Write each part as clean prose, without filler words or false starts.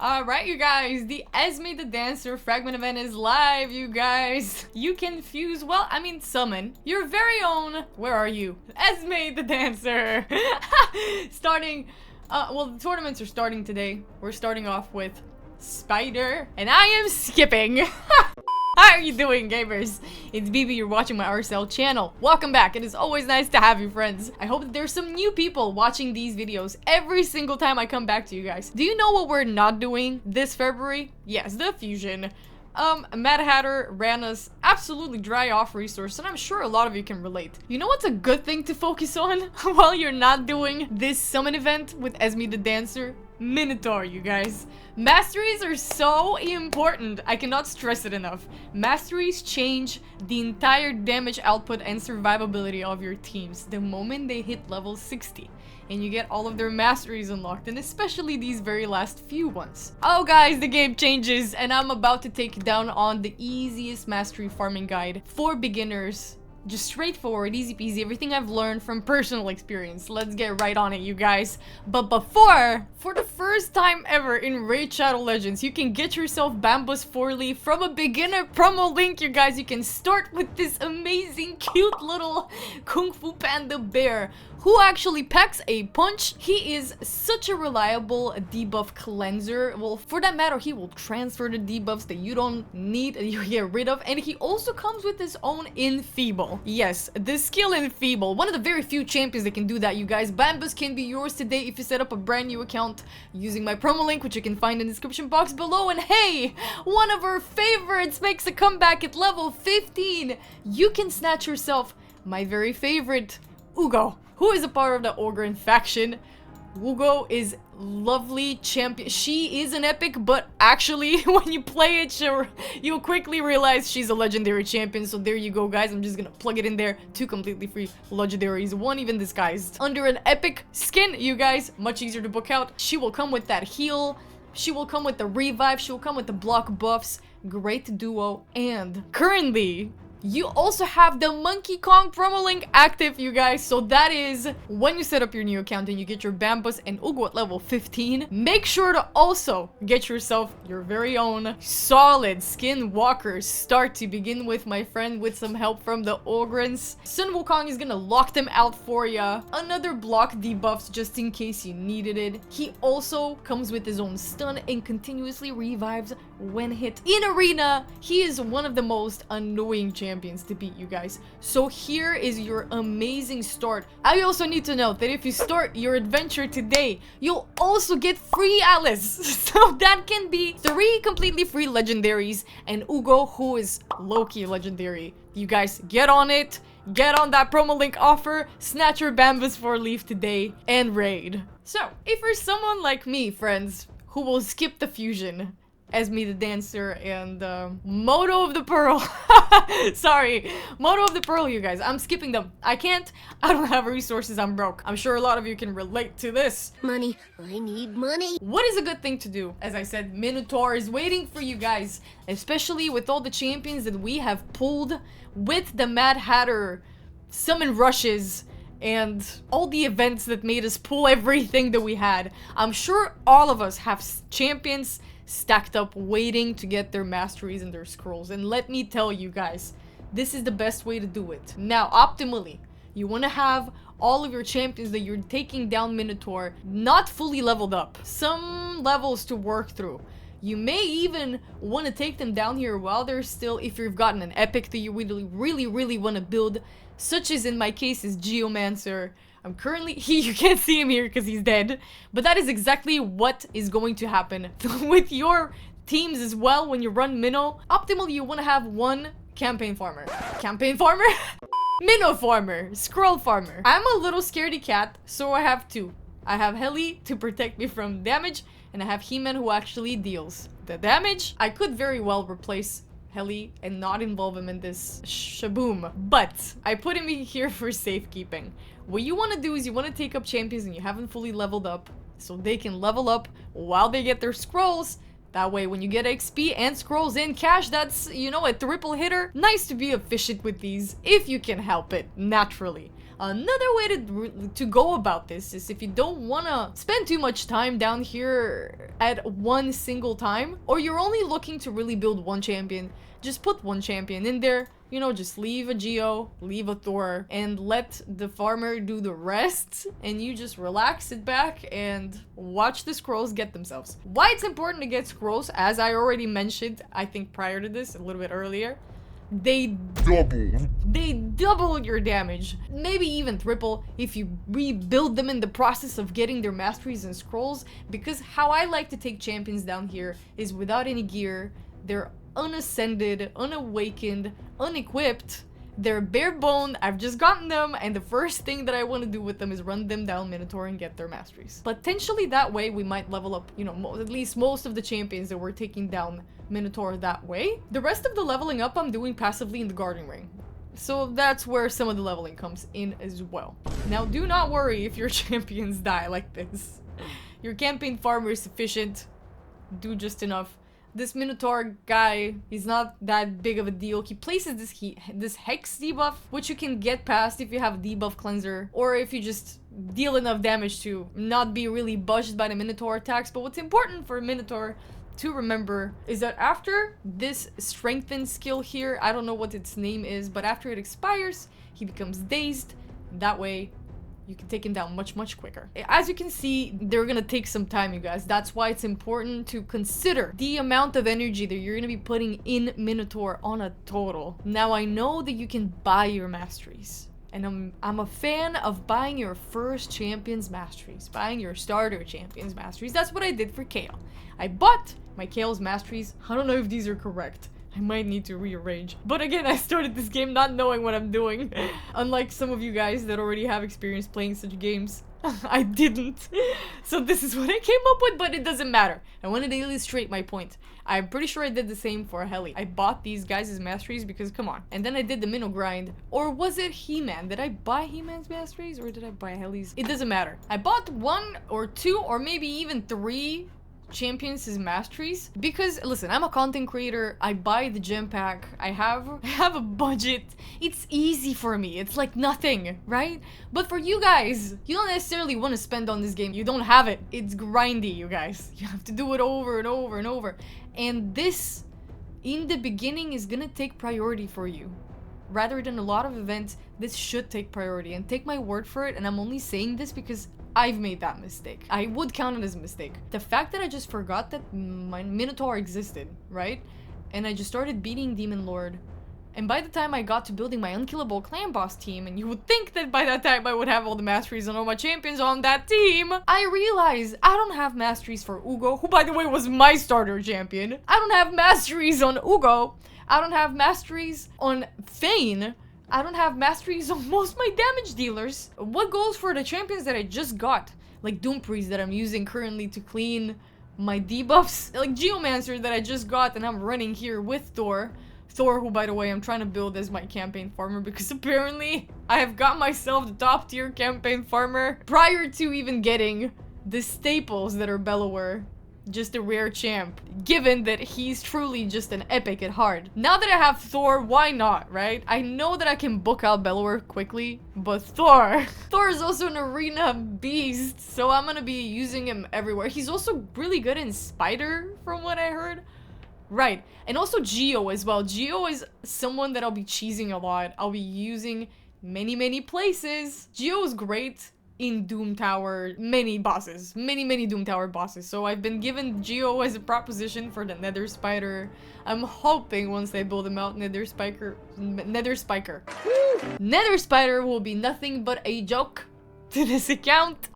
Alright, you guys, the Esme the Dancer fragment event is live, you guys. You can fuse, summon your very own, where are you? Esme the Dancer. Starting, the tournaments are starting today. We're starting off with Spider, and I am skipping. How are you doing, gamers? It's BB, you're watching my RSL channel. Welcome back. It is always nice to have you, friends. I hope that there's some new people watching these videos every single time I come back to you guys. Do you know what we're not doing this February? Yes, the fusion. Mad Hatter ran us absolutely dry off resource, and I'm sure a lot of you can relate. You know what's a good thing to focus on while you're not doing this summon event with Esme the Dancer? Minotaur, you guys. Masteries are so important. I cannot stress it enough. Masteries change the entire damage output and survivability of your teams the moment they hit level 60. And you get all of their masteries unlocked, and especially these very last few ones. Oh guys, the game changes, and I'm about to take you down on the easiest mastery farming guide for beginners. Just straightforward, easy peasy, everything I've learned from personal experience. Let's get right on it, you guys. But before, for the first time ever in Raid Shadow Legends, you can get yourself Bambus 4-leaf from a beginner promo link, you guys. You can start with this amazing, cute little Kung Fu Panda bear who actually packs a punch. He is such a reliable debuff cleanser. Well, for that matter, he will transfer the debuffs that you don't need and you get rid of. And he also comes with his own Enfeeble. Yes, the skill Enfeeble. One of the very few champions that can do that, you guys. Bambus can be yours today if you set up a brand new account using my promo link, which you can find in the description box below. And hey, one of our favorites makes a comeback at level 15. You can snatch yourself my very favorite, Ugo, who is a part of the Ogren faction. Ugo is lovely champion. She is an epic, but actually when you play it, you'll quickly realize she's a legendary champion. So there you go, guys. I'm just gonna plug it in there. 2 completely free legendaries, 1 even disguised under an epic skin, you guys. Much easier to book out. She will come with that heal. She will come with the revive. She will come with the block buffs. Great duo. And currently, you also have the Monkey Kong promo link active, you guys. So that is when you set up your new account and you get your Bambus and Ugo at level 15. Make sure to also get yourself your very own solid skinwalkers start to begin with, my friend, with some help from the Ogrens. Sun Wukong is gonna lock them out for ya. Another block debuffs just in case you needed it. He also comes with his own stun and continuously revives when hit. In Arena, he is one of the most annoying champions to beat, you guys. So here is your amazing start. I also need to note that if you start your adventure today, you'll also get free Alice. So that can be 3 completely free legendaries and Ugo, who is low-key legendary. You guys get on it. Get on that promo link offer. Snatch your Bambus 4-leaf today and raid. So if you're someone like me, friends, who will skip the fusion, Esme the Dancer and Moto of the Pearl. Sorry, Moto of the Pearl, you guys. I'm skipping them. I can't. I don't have resources. I'm broke. I'm sure a lot of you can relate to this. Money. I need money. What is a good thing to do? As I said, Minotaur is waiting for you guys, especially with all the champions that we have pulled with the Mad Hatter summon rushes and all the events that made us pull everything that we had. I'm sure all of us have champions stacked up waiting to get their masteries and their scrolls, and let me tell you guys, this is the best way to do it. Now, optimally, you want to have all of your champions that you're taking down Minotaur not fully leveled up. Some levels to work through. You may even want to take them down here while they're still, if you've gotten an epic that you really want to build, such as in my case is Geomancer. I'm currently, you can't see him here because he's dead, but that is exactly what is going to happen with your teams as well when you run Minnow. Optimally, you want to have 1 campaign farmer. Campaign farmer? Minnow farmer. Scroll farmer. I'm a little scaredy cat, so I have 2. I have Heli to protect me from damage, and I have He-Man who actually deals the damage. I could very well replace Heli and not involve him in this shaboom, but I put him in here for safekeeping. What you want to do is you want to take up champions and you haven't fully leveled up, so they can level up while they get their scrolls. That way, when you get XP and scrolls in cash, that's, you know, a triple hitter. Nice to be efficient with these if you can help it, naturally. Another way to go about this is if you don't want to spend too much time down here at one single time, or you're only looking to really build one champion, just put one champion in there. You know, just leave a Geo, leave a Thor, and let the farmer do the rest, and you just relax, sit back, and watch the scrolls get themselves. Why it's important to get scrolls, as I already mentioned, I think prior to this, a little bit earlier, they double your damage, maybe even triple if you rebuild them in the process of getting their masteries and scrolls, because how I like to take champions down here is without any gear. They're unascended, unawakened, unequipped. They're bare boned. I've just gotten them, and the first thing that I want to do with them is run them down Minotaur and get their masteries. Potentially that way we might level up, you know, at least most of the champions that we're taking down Minotaur that way. The rest of the leveling up I'm doing passively in the Guarding Ring. So that's where some of the leveling comes in as well. Now do not worry if your champions die like this. Your campaign farmer is sufficient. Do just enough. This Minotaur guy, he's not that big of a deal. He places this Hex debuff, which you can get past if you have a debuff cleanser, or if you just deal enough damage to not be really budged by the Minotaur attacks. But what's important for a Minotaur to remember is that after this strengthen skill here, I don't know what its name is, but after it expires, he becomes dazed. That way, you can take him down much quicker. As you can see, they're gonna take some time, you guys. That's why it's important to consider the amount of energy that you're gonna be putting in Minotaur on a total. Now, I know that you can buy your masteries, and I'm a fan of buying your first champion's masteries, buying your starter champion's masteries. That's what I did for Kale. I bought my Kale's masteries. I don't know if these are correct. I might need to rearrange. But again, I started this game not knowing what I'm doing. Unlike some of you guys that already have experience playing such games. I didn't. So this is what I came up with, but it doesn't matter. I wanted to illustrate my point. I'm pretty sure I did the same for Heli. I bought these guys' masteries because, come on. And then I did the Minnow grind. Or was it He-Man? Did I buy He-Man's masteries or did I buy Heli's? It doesn't matter. I bought 1 or 2 or maybe even 3 champions his masteries because listen, I'm a content creator. I buy the gem pack. I have a budget. It's easy for me. It's like nothing, right? But for you guys, you don't necessarily want to spend on this game. You don't have it. It's grindy, you guys. You have to do it over and over and over. And this in the beginning is gonna take priority for you. Rather than a lot of events, this should take priority, and take my word for it, and I'm only saying this because I've made that mistake. I would count it as a mistake. The fact that I just forgot that my Minotaur existed, right? And I just started beating Demon Lord. And by the time I got to building my unkillable clan boss team, and you would think that by that time I would have all the masteries and all my champions on that team, I realized I don't have masteries for Ugo, who by the way was my starter champion. I don't have masteries on Ugo. I don't have masteries on Thane. I don't have masteries on most of my damage dealers. What goes for the champions that I just got? Like Doom Priest that I'm using currently to clean my debuffs. Like Geomancer that I just got and I'm running here with Thor. Thor, who by the way I'm trying to build as my campaign farmer because apparently I have got myself the top tier campaign farmer prior to even getting the staples that are Bellower. Just a rare champ, given that he's truly just an epic at heart. Now that I have Thor, why not, right? I know that I can book out Bellower quickly, but Thor is also an arena beast, so I'm gonna be using him everywhere. He's also really good in Spider, from what I heard. Right, and also Geo as well. Geo is someone that I'll be cheesing a lot. I'll be using many places. Geo is great in Doom Tower, many Doom Tower bosses. So I've been given Geo as a proposition for the Nether Spider. I'm hoping once they build him out, Nether Spiker. Nether Spider will be nothing but a joke to this account.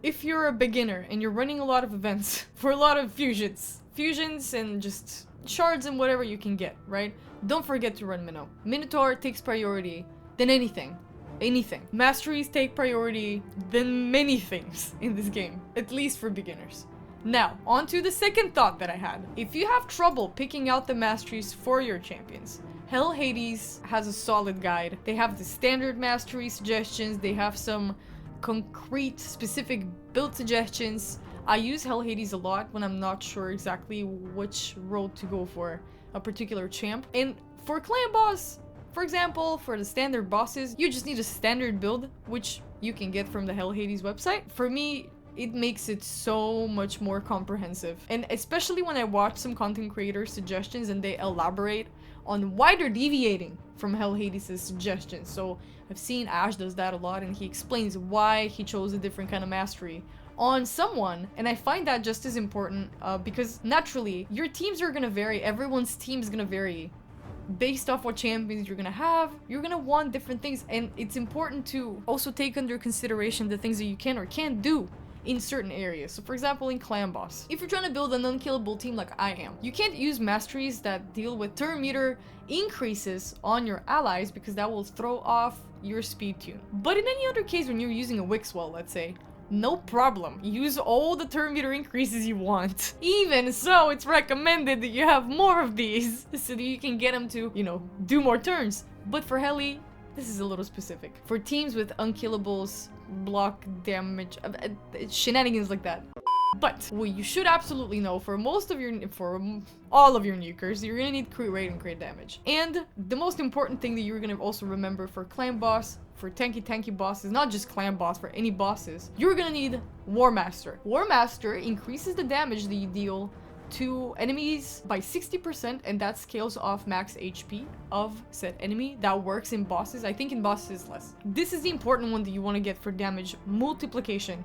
If you're a beginner and you're running a lot of events for a lot of fusions and just shards and whatever you can get, right? Don't forget to run Minnow. Minotaur takes priority than anything. Masteries take priority than many things in this game, at least for beginners. Now, on to the second thought that I had. If you have trouble picking out the masteries for your champions, Hell Hades has a solid guide. They have the standard mastery suggestions, they have some concrete, specific build suggestions. I use Hell Hades a lot when I'm not sure exactly which road to go for a particular champ. And for clan boss, For example, for the standard bosses, you just need a standard build, which you can get from the Hell Hades website. For me, it makes it so much more comprehensive. And especially when I watch some content creator suggestions and they elaborate on why they're deviating from Hell Hades' suggestions. So I've seen Ash does that a lot, and he explains why he chose a different kind of mastery on someone, and I find that just as important because naturally your teams are gonna vary, everyone's team is gonna vary based off what champions you're gonna have. You're gonna want different things, and it's important to also take under consideration the things that you can or can't do in certain areas. So for example, in Clan Boss, if you're trying to build an unkillable team like I am, you can't use masteries that deal with turn meter increases on your allies because that will throw off your speed tune. But in any other case, when you're using a Wixwell, let's say, no problem. Use all the turn meter increases you want. Even so, it's recommended that you have more of these so that you can get them to, you know, do more turns. But for Heli, this is a little specific. For teams with unkillables, block damage, shenanigans like that. But what you should absolutely know, for all of your nukers, you're gonna need crit rate and crit damage. And the most important thing that you're gonna also remember for Clan Boss, for tanky bosses, not just Clan Boss, for any bosses, you're gonna need War Master. War Master increases the damage that you deal to enemies by 60%, and that scales off max HP of said enemy. That works in bosses. I think in bosses less. This is the important one that you want to get for damage multiplication.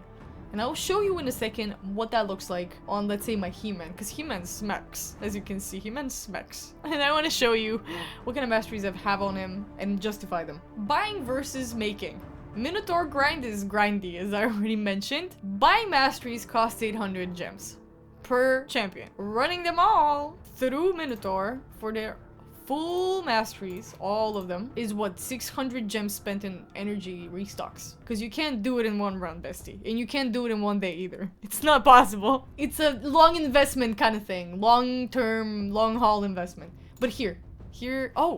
And I'll show you in a second what that looks like on, let's say, my He-Man, because He-Man smacks. As you can see, He-Man smacks. And I want to show you what kind of masteries I have on him and justify them. Buying versus making. Minotaur grind is grindy, as I already mentioned. Buying masteries costs 800 gems per champion. Running them all through Minotaur for their full masteries, all of them, is what, 600 gems spent in energy restocks. Because you can't do it in one run, bestie. And you can't do it in one day either. It's not possible. It's a long investment kind of thing. Long-term, long-haul investment. But here, oh,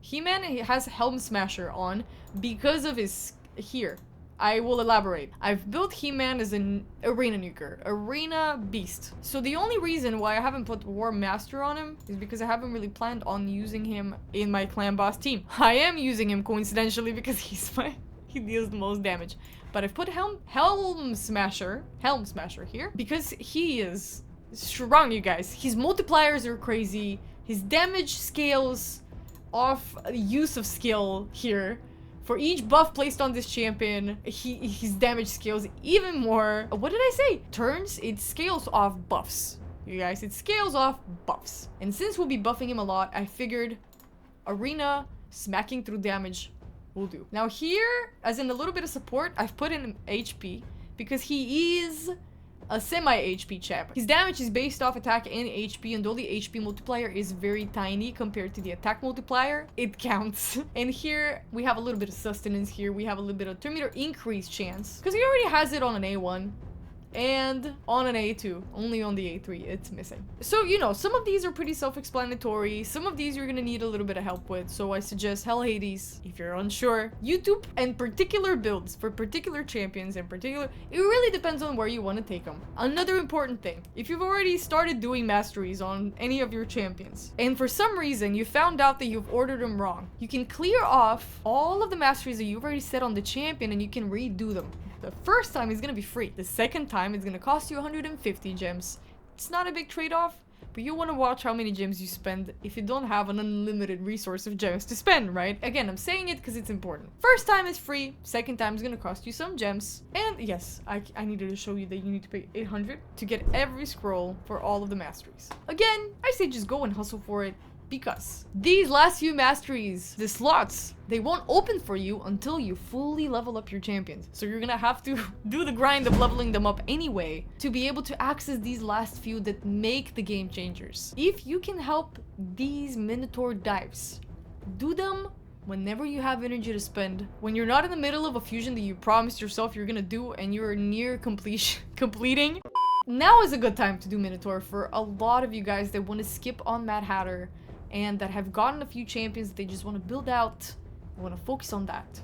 He-Man has Helm Smasher on because of his, here. I will elaborate. I've built He-Man as an arena nuker, arena beast. So the only reason why I haven't put War Master on him is because I haven't really planned on using him in my Clan Boss team. I am using him coincidentally because he deals the most damage. But I've put Helm Smasher here because he is strong, you guys. His multipliers are crazy. His damage scales off use of skill here. For each buff placed on this champion, his damage scales even more. What did I say? Turns, it scales off buffs. You guys, it scales off buffs. And since we'll be buffing him a lot, I figured arena smacking through damage will do. Now here, as in a little bit of support, I've put in HP because he is a semi-HP champ. His damage is based off attack and HP, and though the HP multiplier is very tiny compared to the attack multiplier, it counts. And here, we have a little bit of sustenance here. We have a little bit of turn meter increase chance. Because he already has it on an A1. And on an A2, only on the A3, it's missing. So, you know, some of these are pretty self-explanatory. Some of these you're gonna need a little bit of help with. So I suggest Hell Hades, if you're unsure. YouTube and particular builds for particular champions in particular, it really depends on where you want to take them. Another important thing, if you've already started doing masteries on any of your champions, and for some reason you found out that you've ordered them wrong, you can clear off all of the masteries that you've already set on the champion and you can redo them. The first time is gonna be free. The second time is gonna cost you 150 gems. It's not a big trade-off, but you want to watch how many gems you spend if you don't have an unlimited resource of gems to spend, right? Again, I'm saying it because it's important. First time is free. Second time is gonna cost you some gems. And yes, I needed to show you that you need to pay 800 to get every scroll for all of the masteries. Again, I say just go and hustle for it. Because these last few masteries, the slots, they won't open for you until you fully level up your champions. So you're gonna have to do the grind of leveling them up anyway to be able to access these last few that make the game changers. If you can help these Minotaur dives, do them whenever you have energy to spend. When you're not in the middle of a fusion that you promised yourself you're gonna do and you're near completing. Now is a good time to do Minotaur for a lot of you guys that want to skip on Mad Hatter and that have gotten a few champions that they just want to build out. I want to focus on that.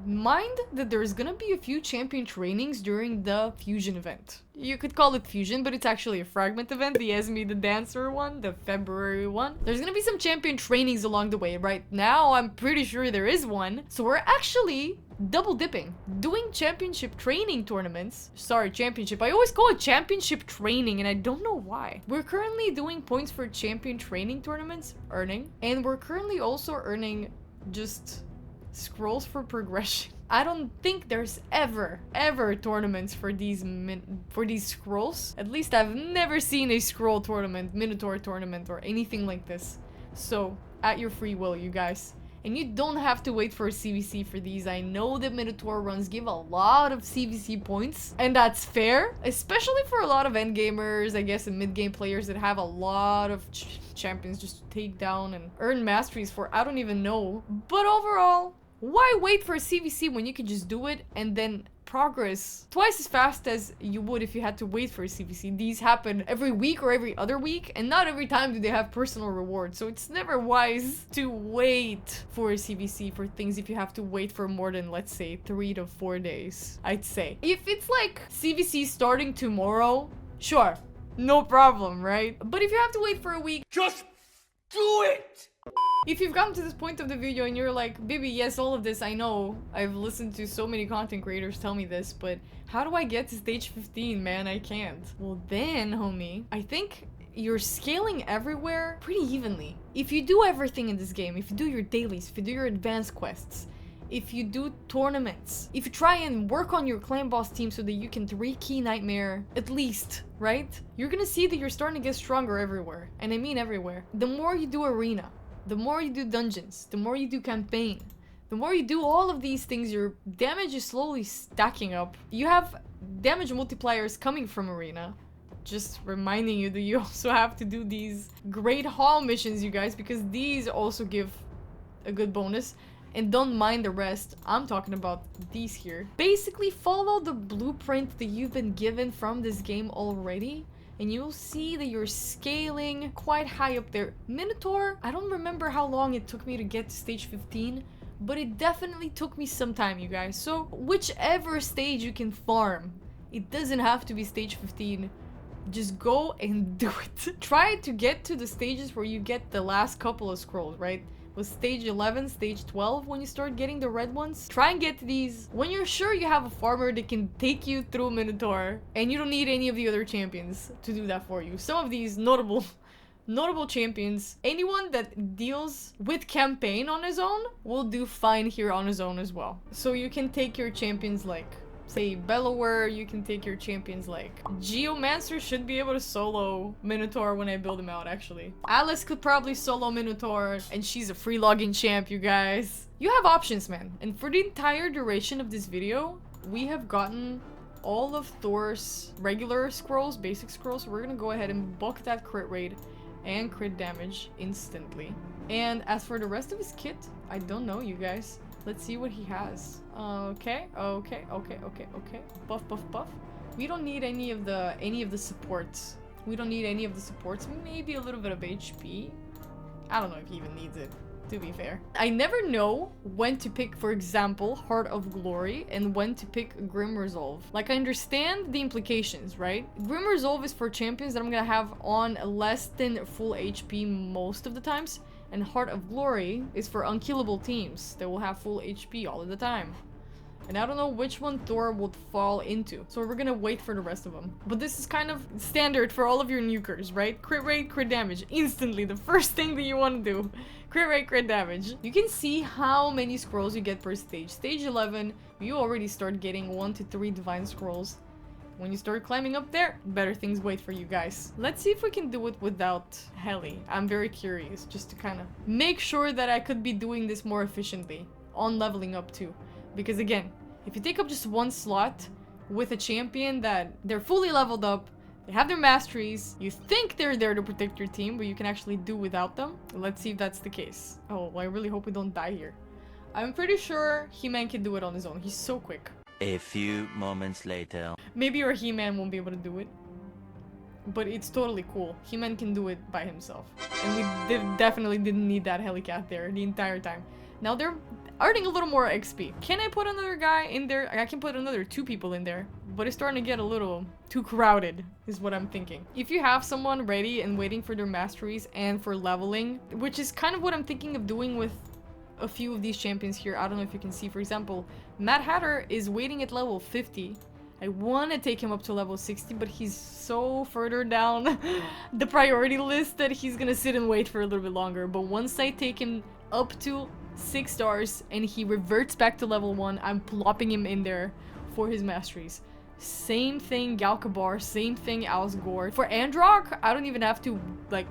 mind that there's gonna be a few champion trainings during the fusion event. You could call it fusion, but it's actually a fragment event, the Esme the Dancer one, the February one. There's gonna be some champion trainings along the way. Right now, I'm pretty sure there is one. So we're actually double dipping, doing championship training tournaments. Sorry, championship. I always call it championship training, and I don't know why. We're currently doing points for champion training tournaments, earning, and we're currently also earning just scrolls for progression. I don't think there's ever tournaments for these scrolls. At least I've never seen a scroll tournament, Minotaur tournament, or anything like this. So, at your free will, you guys. And you don't have to wait for a CVC for these. I know that Minotaur runs give a lot of CVC points, and that's fair, especially for a lot of endgamers, I guess, and mid-game players that have a lot of champions just to take down and earn masteries for, I don't even know. But overall, why wait for a CVC when you can just do it and then progress twice as fast as you would if you had to wait for a CVC? These happen every week or every other week, and not every time do they have personal rewards, so it's never wise to wait for a CVC for things if you have to wait for more than, let's say, 3 to 4 days, I'd say. If it's like CVC starting tomorrow, sure, no problem, right? But if you have to wait for a week, just do it! if you've gotten to this point of the video and you're like, baby, yes, all of this, I know. I've listened to so many content creators tell me this, but how do I get to stage 15, man? I can't. Well then, homie, I think you're scaling everywhere pretty evenly. If you do everything in this game, if you do your dailies, if you do your advanced quests, if you do tournaments, if you try and work on your clan boss team so that you can 3 key nightmare at least, right? You're gonna see that you're starting to get stronger everywhere. And I mean everywhere. The more you do arena, the more you do dungeons, the more you do campaign, the more you do all of these things, your damage is slowly stacking up. You have damage multipliers coming from arena. Just reminding you that you also have to do these great hall missions, you guys, because these also give a good bonus. And don't mind the rest, I'm talking about these here. Basically follow the blueprint that you've been given from this game already, and you'll see that you're scaling quite high up there. Minotaur, I don't remember how long it took me to get to stage 15, but it definitely took me some time, you guys. So whichever stage you can farm, it doesn't have to be stage 15. Just go and do it. Try to get to the stages where you get the last couple of scrolls, right? Was stage 11, stage 12 when you start getting the red ones? Try and get these when you're sure you have a farmer that can take you through Minotaur and you don't need any of the other champions to do that for you. Some of these notable champions, anyone that deals with campaign on his own will do fine here on his own as well. So you can take your champions like, say, Bellower, you can take your champions like Geomancer should be able to solo Minotaur when I build him out, actually. Alice could probably solo Minotaur, and she's a free login champ, you guys. You have options, man. And for the entire duration of this video, we have gotten all of Thor's regular scrolls, basic scrolls, so we're gonna go ahead and bulk that crit rate and crit damage instantly. And as for the rest of his kit, I don't know, you guys. Let's see what he has. Okay. Buff, buff, buff. We don't need any of the supports. We don't need any of the supports. Maybe a little bit of HP. I don't know if he even needs it, to be fair. I never know when to pick, for example, Heart of Glory and when to pick Grim Resolve. Like, I understand the implications, right? Grim Resolve is for champions that I'm gonna have on less than full HP most of the times. And Heart of Glory is for unkillable teams that will have full HP all of the time. And I don't know which one Thor would fall into. So we're gonna wait for the rest of them. But this is kind of standard for all of your nukers, right? Crit rate, crit damage. Instantly, the first thing that you want to do. Crit rate, crit damage. You can see how many scrolls you get per stage. Stage 11, you already start getting 1 to 3 divine scrolls. When you start climbing up there, better things wait for you guys. Let's see if we can do it without heli. I'm very curious, just to kind of make sure that I could be doing this more efficiently on leveling up too. Because again, if you take up just one slot with a champion that they're fully leveled up, they have their masteries, you think they're there to protect your team, but you can actually do without them. Let's see if that's the case. Oh, well, I really hope we don't die here. I'm pretty sure He-Man can do it on his own. He's so quick. A few moments later. Maybe our He-Man won't be able to do it. But it's totally cool. He-Man can do it by himself. And we definitely didn't need that helicat there the entire time. Now earning a little more XP. Can I put another guy in there? I can put another 2 people in there, but it's starting to get a little too crowded, is what I'm thinking. If you have someone ready and waiting for their masteries and for leveling, which is kind of what I'm thinking of doing with a few of these champions here. I don't know if you can see, for example, Mad Hatter is waiting at level 50. I want to take him up to level 60, but he's so further down the priority list that he's gonna sit and wait for a little bit longer. But once I take him up to 6 stars and he reverts back to level 1, I'm plopping him in there for his masteries. Same thing Galkabar, same thing Alsgore. For Androck, I don't even have to like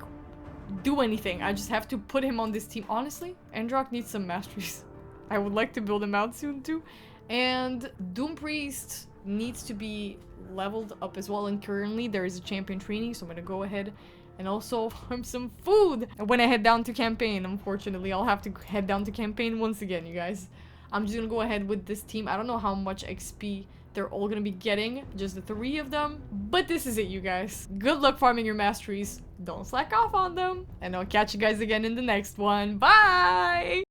do anything. I just have to put him on this team. Honestly, Androck needs some masteries. I would like to build him out soon too. And Doom Priest needs to be leveled up as well, and currently there is a champion training, so I'm gonna go ahead and also farm some food when I head down to campaign. Unfortunately, I'll have to head down to campaign once again, you guys. I'm just gonna go ahead with this team. I don't know how much XP they're all gonna be getting, just the 3 of them, but this is it, you guys. Good luck farming your masteries. Don't slack off on them, and I'll catch you guys again in the next one. Bye!